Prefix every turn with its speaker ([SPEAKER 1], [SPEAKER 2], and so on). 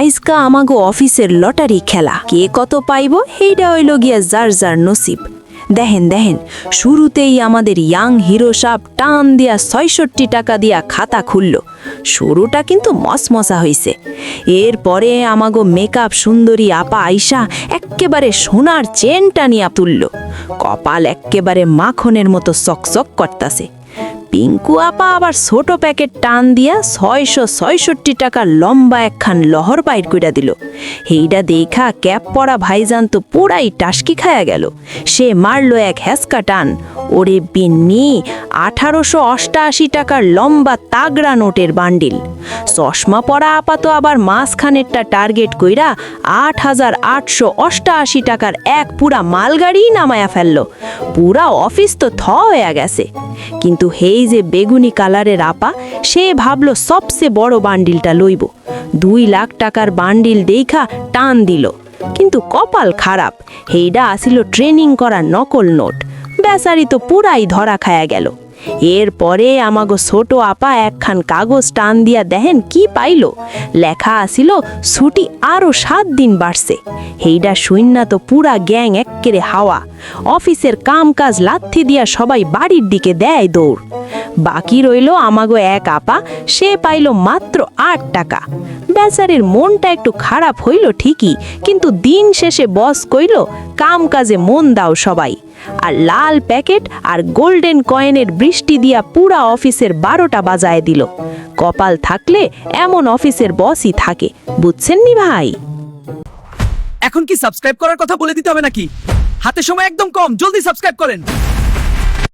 [SPEAKER 1] আইজকা আমাগো অফিসের লটারি খেলা, কে কত পাইব এইটা হইল গিয়া যার যার নসিব। দেখেন দেখেন, শুরুতেই আমাদের ইয়াং হিরো সাহেব টান দিয়া ৬৬ টাকা দিয়া খাতা খুলল। শুরুটা কিন্তু মসমসা হইছে। এরপরে আমাগো মেকআপ সুন্দরী আপা আইসা এক্কেবারে সোনার চেনটা নিয়া তুলল। কপাল এক্কেবারে মাখনের মতো চকচক করতাছে। পিঙ্কু আপা আবার ছোট প্যাকেট টান দিয়া ৬৬৬ টাকার লম্বা একখান লহর বাইর কইরা দিল। এইটা দেখা ক্যাপ পরা ভাইজান তো পুরাই টাসকি খায়া গেল। সে মারলো এক হ্যাসকা টান। ওরে বিন্নি, ১৮৮৮ টাকার লম্বা তাগড়া নোটের বান্ডিল। চশমা পরা আপা তো আবার মাঝখানেরটা টার্গেট কইরা ৮,৮৮৮ টাকার এক পুরা মালগাড়ি নামায়া ফেলল। পুরা অফিস তো থ হয়ে গেছে। কিন্তু হেই যে বেগুনি কালারের আপা, সে ভাবল সবচেয়ে বড় বান্ডিলটা লইব। ২ লাখ টাকার বান্ডিল দেখা টান দিল। কিন্তু কপাল খারাপ, হেইডা আসিল ট্রেনিং করা নকল নোট। বেচারি তো পুরাই ধরা খায়া গেল। এরপরে আমাগো ছোট আপা একখান কাগজ টান দিয়া দেখেন কি পাইল। লেখা আসিল ছুটি আরো ৭ দিন বাড়ছে। হেইডা শুইন্না তো পুরা গ্যাং এক্কেরে হাওয়া। অফিসের কাম কাজ লাথি দিয়া সবাই বাড়ির দিকে দেয় দৌড়। বাকি রইল আমাগো এক আপা, সে পাইল মাত্র ৮ টাকা। বেচারির মনটা একটু খারাপ হইল ঠিকই, কিন্তু দিন শেষে বস কইল কাম কাজে মন দাও সবাই। আর লাল প্যাকেট আর গোল্ডেন কয়েনের বৃষ্টি দিয়া পুরা অফিসের ১২টা বাজায় দিল। কপাল থাকলে এমন অফিসের বসই থাকে, বুঝছেন নি ভাই?
[SPEAKER 2] এখন কি সাবস্ক্রাইব করার কথা বলে দিতে হবে নাকি? হাতে সময় একদম কম, জলদি সাবস্ক্রাইব করেন।